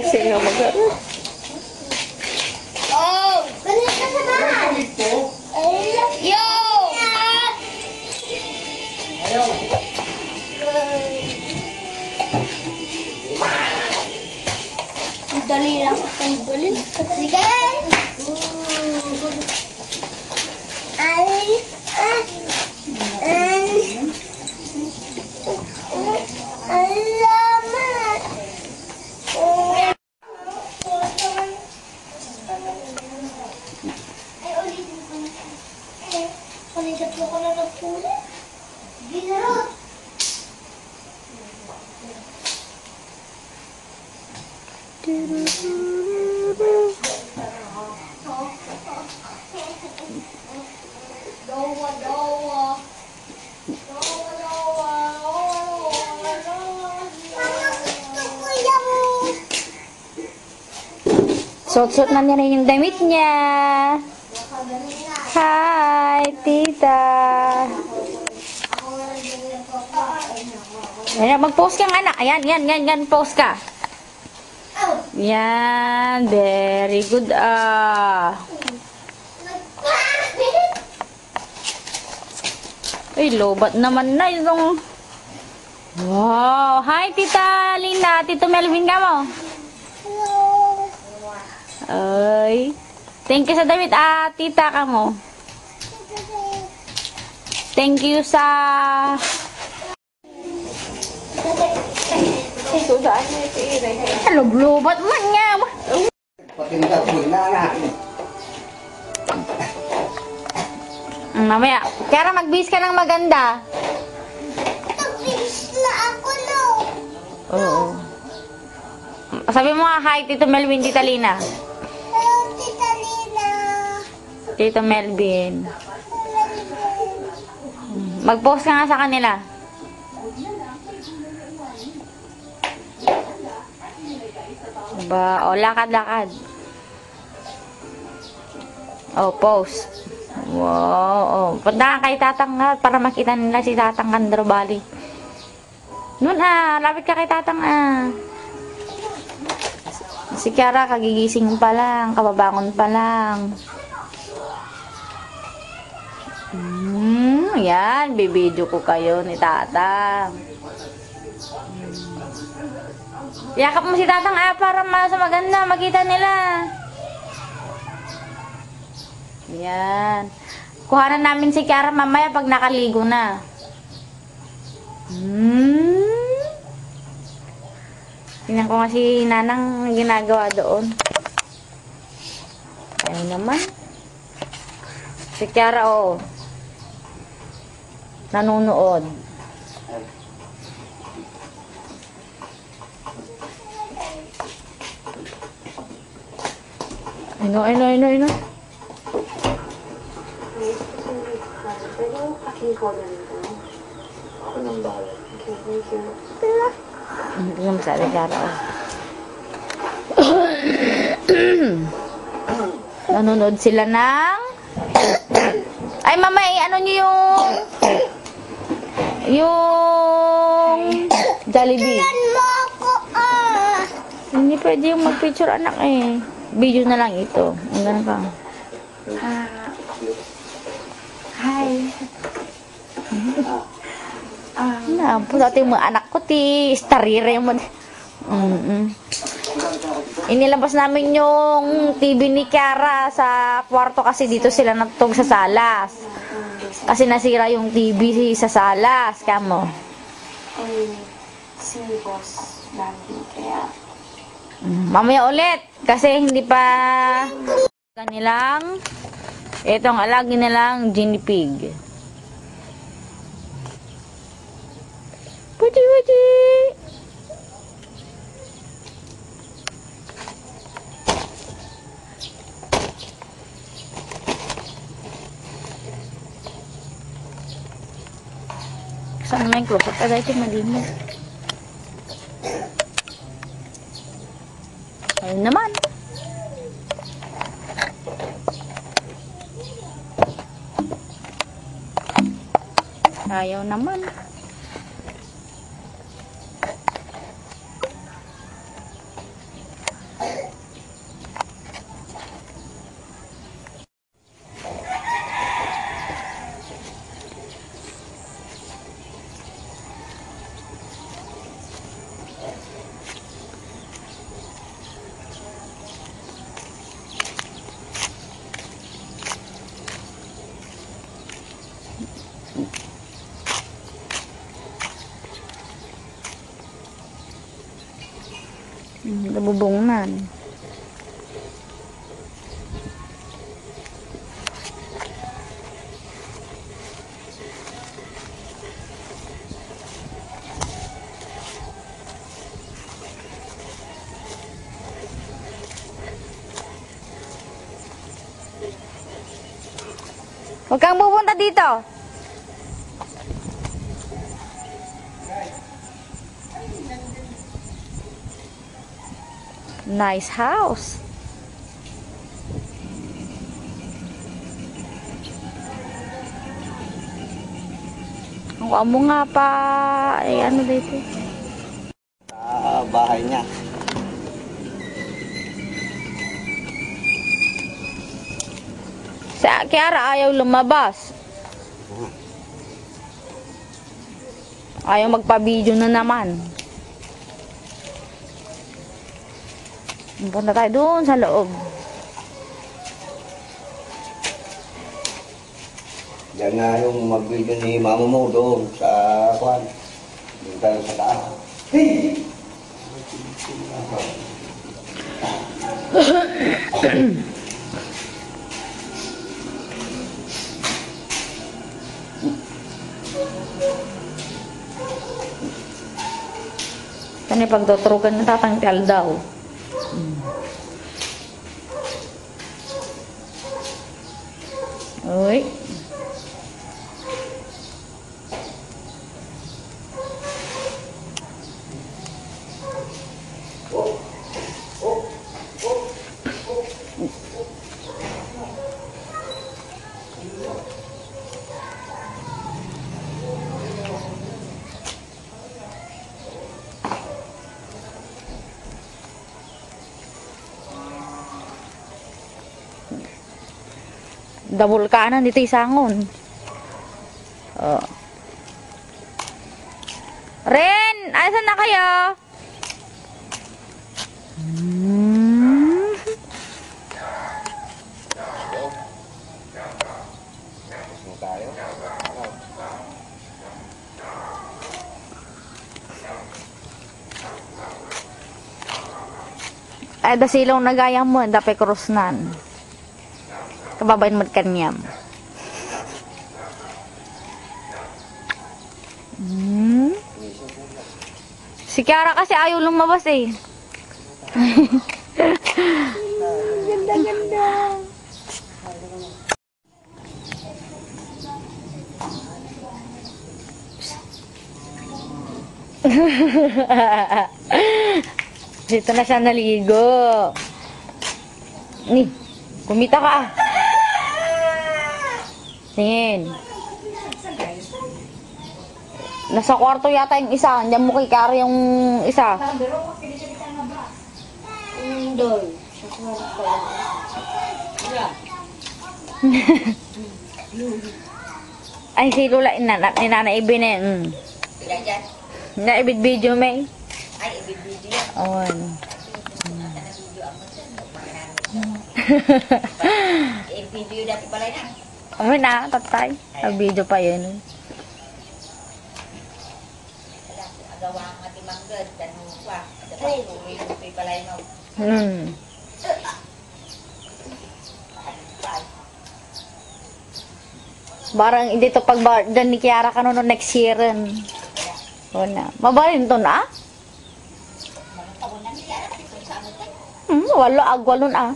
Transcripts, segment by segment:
Sino mag-aaral? Oh! Ganun ka sa bahay! Yo! Ayaw! Dali lang ang dali. Sige! Suot-suot na niya rin yung damit niya. Hi, tita. Ayan, mag-post kang anak. Ayan, yan, post ka. Yan, very good Ay, lobat naman na yung... Wow! Hi, Tita Lina. Tito Melvin ka mo? Ay. Thank you sa damit, tita ka mo. Thank you sa... Lobat man nga. Patindak mo na anak. Mamaya. Kaya mag-bis ka ng maganda. Nag-finish na ako, no? Oo. Sabi mo nga, hi, Tito Melvin, Tita Lina. Hello, Tita Lina. Tito Melvin. Mag-post ka nga sa kanila. Ba, o, lakad-lakad. O, post. Wow, o. Punta ka kay Tatang para makita nila si Tatang Kandrobali. Nun lapit ka kay Tatang Si Kiara, kagigising pa lang, kababangon pa lang. Yan, bibidyo ko kayo ni Tatang. Yakap mo si Tatang para mas maganda, makita nila. Yan. Kuhanan namin si Kiara mamaya pag nakaligo na. Tingnan ko nga si Nanang ginagawa doon. Ayun naman. Si Kiara, nanonood. Ayun. Ako nang bahala. Hindi naman sa Kiara, Nanonood sila ng... Ay, mama, ano nyo yung Jollibee. Mo ako, Hindi pwede yung mag-picture, anak, Video na lang ito. Ang ganun ka. Hi. Po dati yung mga anak ko, starire mo. Inilabas namin yung TV ni Kiara sa kwarto kasi dito sila natutog sa salas. Kasi nasira yung TV sa salas. Kamo. Si boss lagi kaya Mamaya ulit. Kasi hindi pa kanilang itong alagi nilang guinea pig. Pwede. Saan na yung close-up? Dahil ito malinis. Ayun naman. Ayaw naman. Nabubungnan. Huwag kang pupunta dito. Nice house. Ang amo nga pa, ano dito? Sa bahay niya. Sa Kiara ayaw lumabas. Ayaw magpa-video na naman. Punta tayo doon sa loob. Yan nga yung mag-video ni mama mo doon sa kwan. Doon tayo sa taas. Hey! Kani pagtuturukan na tatanggal daw. Uy. Double kanan dito isangon. Oh. Ren, asan na kayo? Tayo. Ay, dasilong nagayang mo, dapat cross nan. Kababain mo kanyam. Si Kiara kasi ayaw lumabas eh. Ganda-ganda. Dito na siya naligo. Ni, kumita ka ah. Tingin. Nasa kwarto yata yung isa. Diyan mo kay Kari yung isa. Doon. Ay, si Lula, ninanaibin eh. Naibid video may. Ay, ibig-video yan. On. I-video dati pala na. Amoy na, tatay. Nag-video pa yun. Agawa ang ating manggad. Tanong pa. Dapat tuloy-tuloy pala yun. Barang dito pag dyan ni Kiara ka no next year rin. Wala. Mabalin to na? Walo agwalon ah.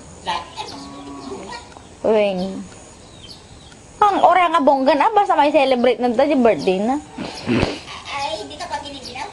Wing. Ang ora nga bonggan ah, basta may celebrate na tayo birthday na. Ay, hindi ka pa giniginaw?